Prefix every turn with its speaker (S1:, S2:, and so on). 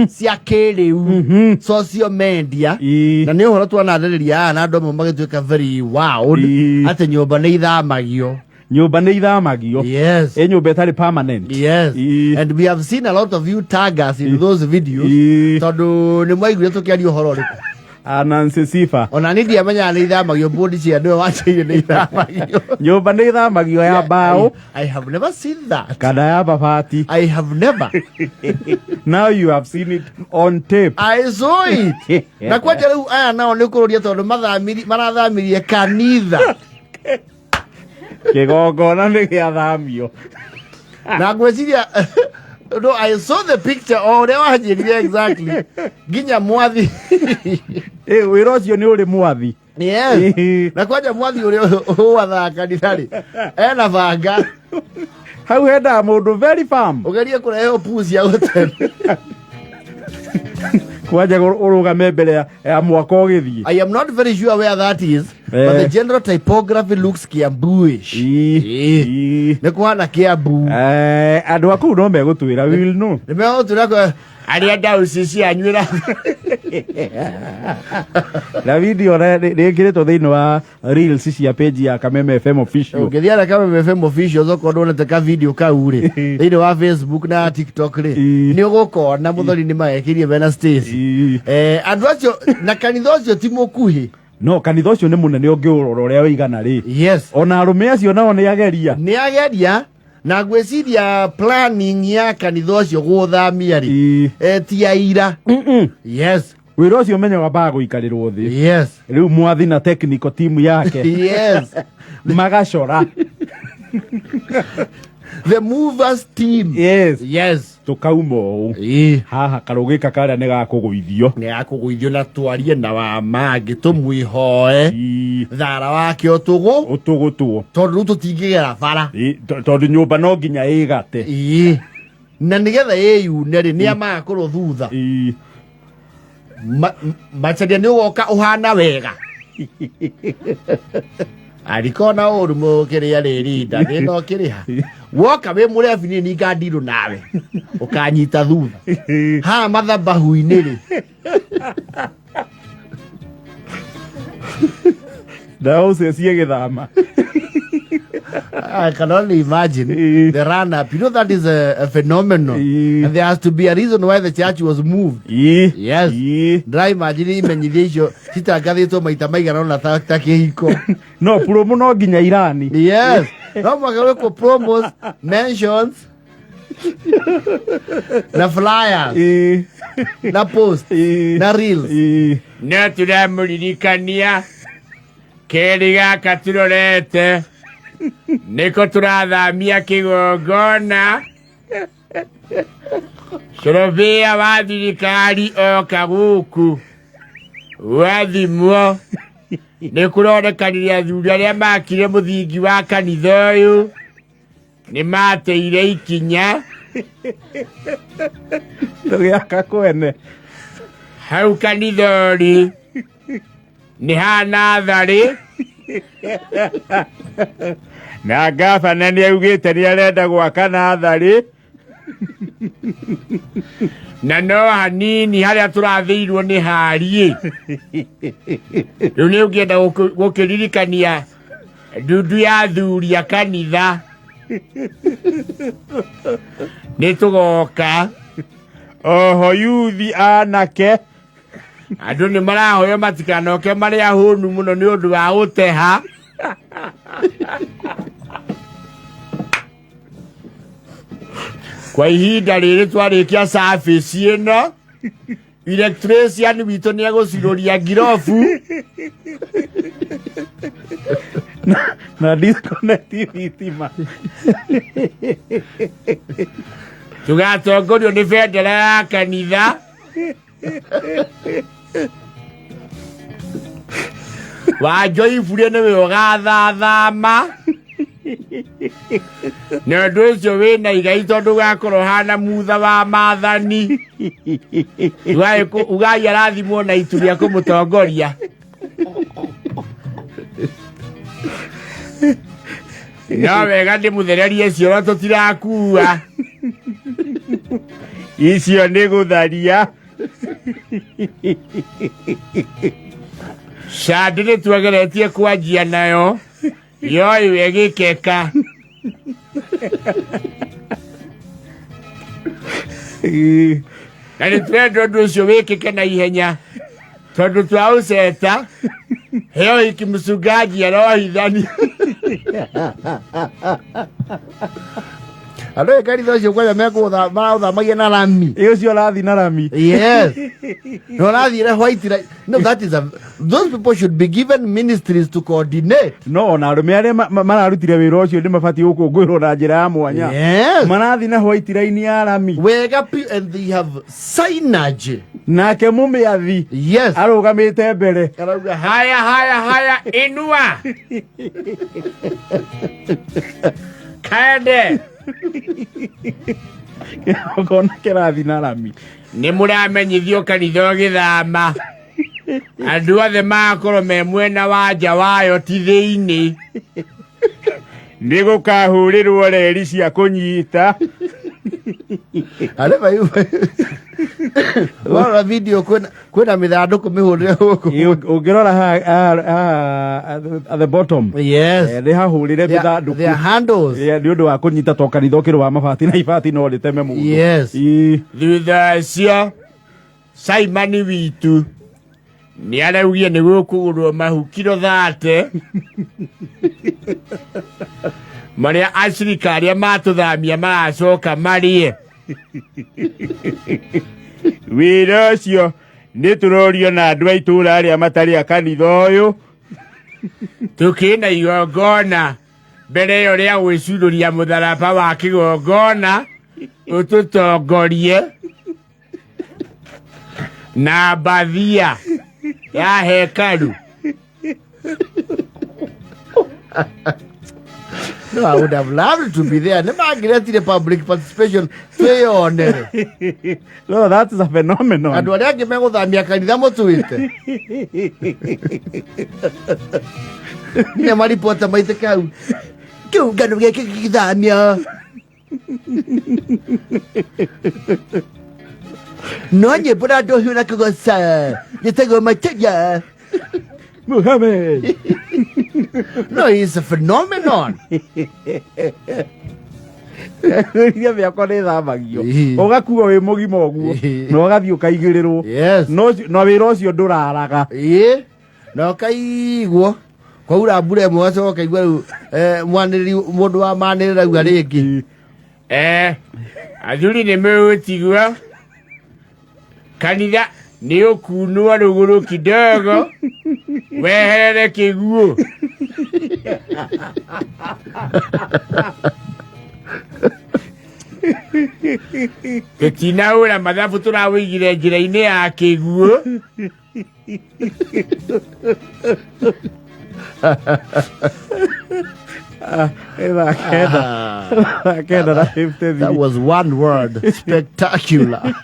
S1: cia kiriu social media na ni uhoro twanarĩrĩria na andũ amwe magĩtuĩka very wow ati nyũmba nĩ ithamagio.
S2: Yes. Nyũmba ĩtarĩ permanent.
S1: Yes. And we have seen a lot of you tag us in those videos. Tondũ nĩ mwaiguire tũkĩaria ũhoro ũrĩkũ?
S2: Nancy Sifa.
S1: Ona nĩ ndiamenya nĩ ithamagio bodi cia andũ wacheire nĩ ithamagio.
S2: Nyũmba nĩ ithamagio ya mbaũ.
S1: I have never seen that.
S2: Kana ya mabati.
S1: I have never.
S2: Now you have seen it on tape.
S1: I saw it. Na kwanja rĩu aya nao nĩ kũrũria tondũ marathamirie kanitha.
S2: Kĩgongona nĩ gĩathamio.
S1: Na ngwĩciria no, I saw the picture ũrĩa wanjĩrire exactly. Nginya mwathi.
S2: Wĩra ũcio nĩ ũrĩ mwathi.
S1: Yes. Na kwanja mwathi ũrĩa wathaga kanitha-rĩ ena banga.
S2: Hau hendaga mũndũ very firm.
S1: Ũgerie kũrehe pusi cia gũtema.
S2: Kwanja ũrũgame mbere ya mwaka ũgĩthiĩ.
S1: I am not very sure where that is, but the general typography looks Kiambu-ish. Nĩ kũhana Kiambu.
S2: Andũ a kũu no megũtwĩra we will know.
S1: Nĩ megũtwĩra arĩa ndauci cianyuĩra.
S2: Na video nĩĩkĩrĩtwo thĩinĩ wa reels cia page ya Kameme FM official.
S1: Ũngĩthiĩ Kameme FM official okorwo ndũnete ka video kau-rĩ thĩinĩ wa Facebook na TikTok-rĩ nĩ ũgũkona mũthoni nĩ magekĩrie bena Stacy. Andũ acio na kanitha ũcio ti mũkuhĩ. No, kanitha ũcio nĩ mũnene ũngĩũrora ũrĩa ũigana-rĩ. Yes. Ona arũme acio nao nĩ ageria. Na ngwĩciria planning ya kanitha ũcio gũthamia-rĩ ti aira. Yes. Wĩra ũcio ũmenyaga wambaga gũikarĩrwo thĩ. Yes. Rĩu mwathi na technical team yake. Yes. Magacora. The movers team. Yes. Tukauma ũũ. Haha karũgĩka karĩa nĩ gakũgũithio na twarie na wama angĩ tũmwĩhoe thara wake ũtũgũtwo tondũ rĩu tũtingĩgera bara tondũ nyũmba no nginya ĩgate na nĩgetha ĩyune-rĩ nĩ amagakorwo thutha Macharia nĩ ũgoka ũhana wega. Arikona ũru mũkĩrĩa rĩrinda nĩno kĩrĩha woka wĩ mũrebi nĩ ngandirũ nawe ũkanyita thutha ha mathabahu-inĩ-rĩ ndaũ cie gĩthama. I can only imagine the run-up. You know that is a phenomenon. And there has to be a reason why the church was moved. Yes. Ndĩra imagine imenyithia icio citangathĩtwo maita maigana ona ta kĩhiko. No, promo no nginya irani. Yes. No mwaka gwĩkwo promos, mentions, na flyers, na post, na reels. No tũramũririkania keri gaka tũrorete nĩko tũrathamia kĩgongona. Corobia wa thirikari oka gũkũ wathimwo nĩ kũronekanire athuri arĩa makire mũthingi wa kanitha ũyũ nĩ mateire ikinya tũgĩaka kwene hau kanitha ũrĩ nĩ hana tharĩ na ngabana nĩ augĩte nĩ arenda gwaka natharĩ na no hanini harĩa tũrathĩirwo nĩ hariĩ. Rĩu nĩ ũngĩenda gũkĩririkania ndundu ya athuri a kanitha nĩ tũgoka. Oho yuthi anake andũ nĩ marahoyo matikanoke marĩ ahũnu mũno nĩ ũndũ wa gũteha. Kwa ihinda rĩrĩ twarĩkia service ĩno electrician witũ nĩ egũcirũria ngirobu na disconnect thitima. Tũgatongorio nĩ bendera ya kanitha. Wanjoiburie nĩwe ũgathathama na ũndũ ũcio wĩna igai tondũ ũgakorwo hana mutha wa maathani. Ugai arathimwo na itu rĩa kũmũtongoria. No wega ndĩmũthererie cioro tũtirakua.
S2: icio nĩ gũtharia
S3: Candi nĩ twegeretie kwanjia nayo yoi wegĩkeka na nĩ twenda ũndũ ũcio wĩkĩke na ihenya tondũ twaũceta heo ikimsungaji arohithani
S1: Andå ä kanitha å cio kwaja maraåthamagia na rami
S2: ä å cio arathi na rami
S1: yes no rathiä re white no that is those people should be given ministries to coordinate
S2: no ona arå me arä a mararutire wä ra å cio nä mabatiä gå kå ngå ä rwo na njä ra ya mwanya
S1: yes
S2: marathi na white raini ya rami
S1: wega and they have signage
S2: nake må mä athi
S1: yes
S2: arå gamä te mbere
S1: arauga
S3: haya inua kende
S2: kona kä rathi na rami
S3: nĩ mũramenyithio kanitha ũgĩthama andũ othe magakorwo me mwena wa nja wayo ti thĩinĩ
S2: nĩ gũkahå rä rwo reri cia kå nyita
S1: wara video kwĩna mĩthandũkũ mĩhũrĩre gũkũ
S2: å ngä rora at the bottom
S1: yes
S2: nĩ hahå rä re
S1: their
S2: mĩthandũkũ
S1: handles
S2: nĩ å ndå wa kå nyita to kanitha å kä rå wa mabati na ibati no rä teme mũndũ
S1: yes
S3: thutha ũcio Simoni witũ nĩ araugire nĩ gũkũgũrwo mahukiro 30 marĩa acirika arĩa matũthamia maracoka marĩe
S2: wĩra ũcio nĩ tũrorio na andũ a itũũra arĩa matarĩ a kanitha ũyũ
S3: tũkĩna igongona mbere ĩyo rĩa gwĩcurũria mũtharaba wa kĩgongona ũtũtongorie na mbathia ya hekalu.
S1: No, I would have loved to be there. Never get the public participation.
S2: No, that is a phenomenon.
S1: And what I give me with a kanitha motuite. Ni mari pota maite kau. Kiu ganu ge kidamia. No nye pura do huna kugosa. You take my teja.
S2: Muhammad.
S1: No, it's a phenomenon.
S2: Ria biakwa nĩ thamagio ũgakuo wĩ mũgima ũguo na ũgathiĩ ũkaigĩrĩrwo no wĩra ũcio ndũraraga
S1: na ũkaigwo kwaura mbura ĩmwe ũgacoka ũkaigua rĩu mwanĩrĩri mũndũ wa manĩrĩra rauga rĩngĩ
S3: athuri nĩ megũtigua kanitha nĩ ũkunwo rũgũrũ kidogo weherere kĩguũ tũtinaũra mathabu tũrawĩigire njĩra-inĩ ya kĩguũ
S1: That was one word, spectacular.